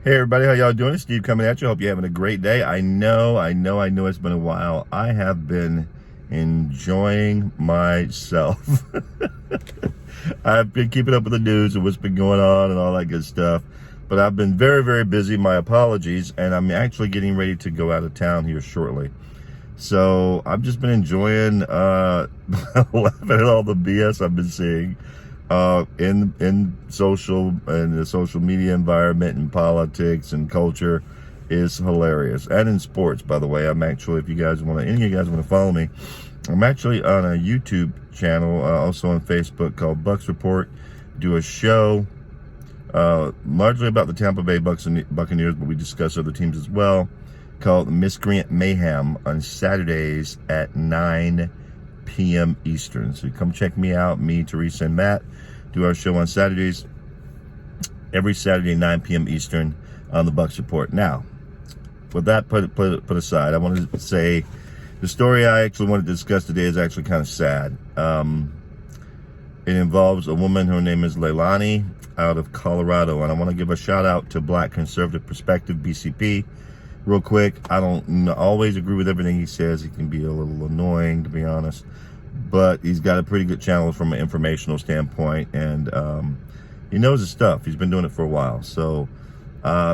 Hey everybody, how y'all doing? It's Steve coming at you. Hope you're having a great day. I know it's been a while. I have been enjoying myself. I've been keeping up with the news and what's been going on and all that good stuff. But I've been very, very busy. My apologies. And I'm actually getting ready to go out of town here shortly. So I've just been enjoying laughing at all the BS I've been seeing in the social media environment and politics and culture is hilarious. And in sports, by the way. I'm actually, if you guys want to, any of you guys want to follow me, I'm actually on a YouTube channel, also on Facebook, called Bucks Report. Do a show largely about the Tampa Bay Buccaneers, but we discuss other teams as well, called Miscreant Mayhem on Saturdays at 9 p.m. Eastern. So come check me out, me, Teresa, and Matt. Do our show on Saturdays, every Saturday, 9 p.m. Eastern on the Bucks Report. Now, with that put aside, I wanted to say the story I actually wanted to discuss today is actually kind of sad. It involves a woman, her name is Leilani, out of Colorado, and I want to give a shout out to Black Conservative Perspective, BCP, real quick. I don't always agree with everything he says. He can be a little annoying, to be honest, but he's got a pretty good channel from an informational standpoint, and he knows his stuff. He's been doing it for a while. So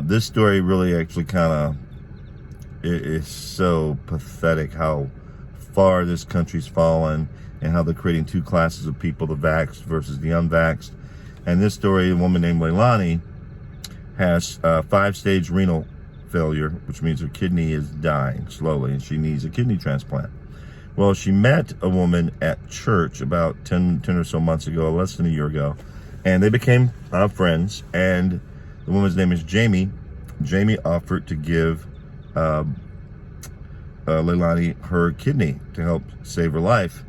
this story really actually kind of is so pathetic how far this country's fallen and how they're creating two classes of people, the vaxxed versus the unvaxxed. And this story, a woman named Leilani has 5-stage renal failure, which means her kidney is dying slowly and she needs a kidney transplant. Well, she met a woman at church about 10 or so months ago, less than a year ago, and they became friends. And the woman's name is Jamie. Jamie offered to give Leilani her kidney to help save her life.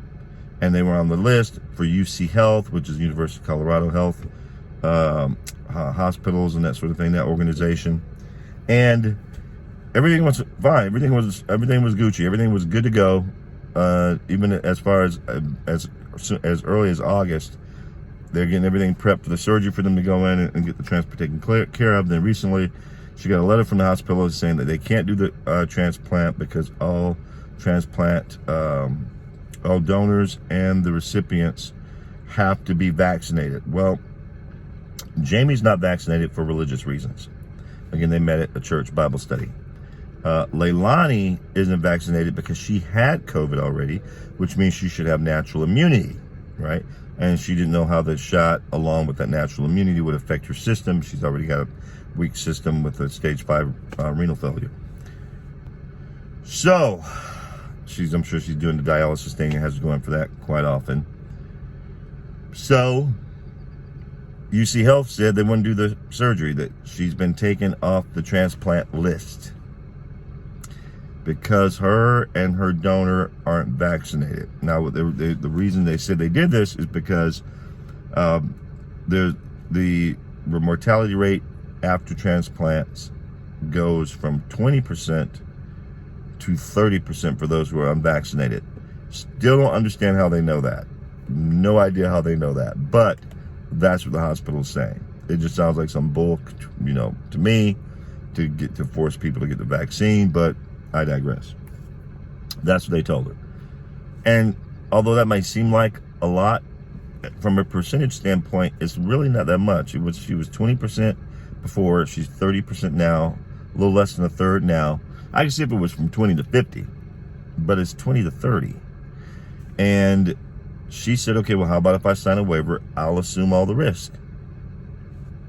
And they were on the list for UC Health, which is University of Colorado Health, hospitals and that sort of thing, that organization. And everything was fine. Everything was Gucci. Everything was good to go. Even as far as early as August, they're getting everything prepped for the surgery for them to go in and get the transplant taken care of. Then recently, she got a letter from the hospital saying that they can't do the transplant because all donors and the recipients have to be vaccinated. Well, Jamie's not vaccinated for religious reasons. Again, they met at a church Bible study. Leilani isn't vaccinated because she had COVID already, which means she should have natural immunity, right? And she didn't know how the shot, along with that natural immunity, would affect her system. She's already got a weak system with a stage 5 renal failure. So, I'm sure she's doing the dialysis thing and has to go in for that quite often. So, UC Health said they wouldn't do the surgery, that she's been taken off the transplant list because her and her donor aren't vaccinated. Now, the reason they said they did this is because the mortality rate after transplants goes from 20% to 30% for those who are unvaccinated. Still don't understand how they know that. No idea how they know that, but that's what the hospital is saying. It just sounds like some bull, to me, to force people to get the vaccine, but I digress. That's what they told her. And although that might seem like a lot, from a percentage standpoint, it's really not that much. She was 20% before, she's 30% now, a little less than a third now. I can see if it was from 20 to 50, but it's 20 to 30. And she said, okay, well, how about if I sign a waiver? I'll assume all the risk.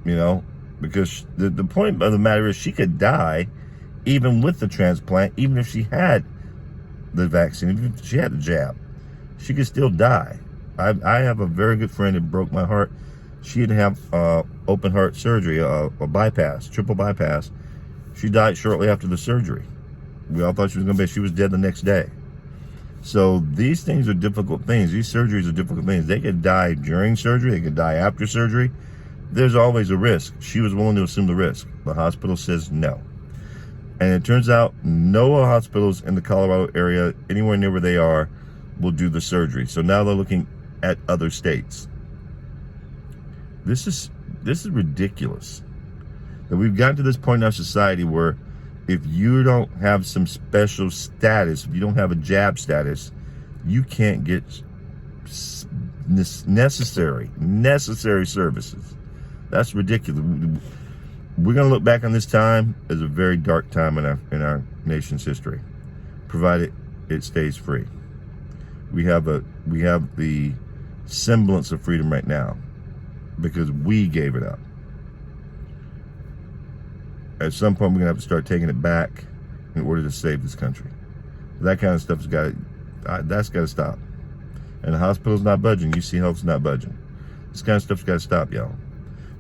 Because the point of the matter is she could die even with the transplant, even if she had the vaccine, even if she had the jab. She could still die. I have a very good friend that broke my heart. She had to have open heart surgery, a bypass, triple bypass. She died shortly after the surgery. We all thought she was dead the next day. So these things are difficult things. These surgeries are difficult things. They could die during surgery. They could die after surgery. There's always a risk. She was willing to assume the risk. The hospital says no. And it turns out no hospitals in the Colorado area, anywhere near where they are, will do the surgery. So now they're looking at other states. This is ridiculous. that we've gotten to this point in our society where if you don't have some special status, if you don't have a jab status, you can't get necessary services. That's ridiculous. We're going to look back on this time as a very dark time in our nation's history, provided it stays free. We have the semblance of freedom right now because we gave it up. At some point, we're going to have to start taking it back in order to save this country. That kind of stuff's that's got to stop. And the hospital's not budging. UC Health's not budging. This kind of stuff's got to stop, y'all.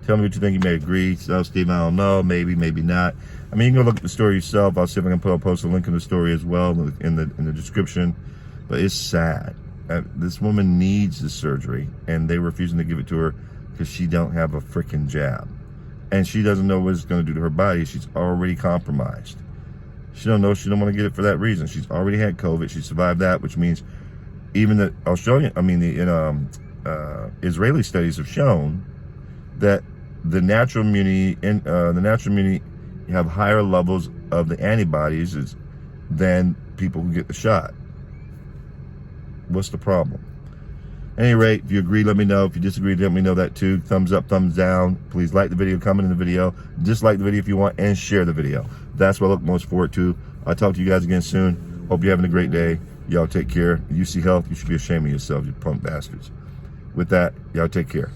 Tell me what you think. You may agree. So, Steve, I don't know. Maybe, maybe not. I mean, you can go look at the story yourself. I'll see if I can post a link in the story as well in the description. But it's sad. This woman needs the surgery, and they're refusing to give it to her because she don't have a freaking jab. And she doesn't know what it's going to do to her body. She's already compromised. She don't know. She don't want to get it for that reason. She's already had COVID. She survived that, which means even the Israeli studies have shown that the natural immunity have higher levels of the antibodies than people who get the shot. What's the problem? At any rate, if you agree, let me know. If you disagree, let me know that too. Thumbs up, thumbs down. Please like the video, comment in the video. Dislike the video if you want, and share the video. That's what I look most forward to. I'll talk to you guys again soon. Hope you're having a great day. Y'all take care. UC Health, you should be ashamed of yourselves, you punk bastards. With that, y'all take care.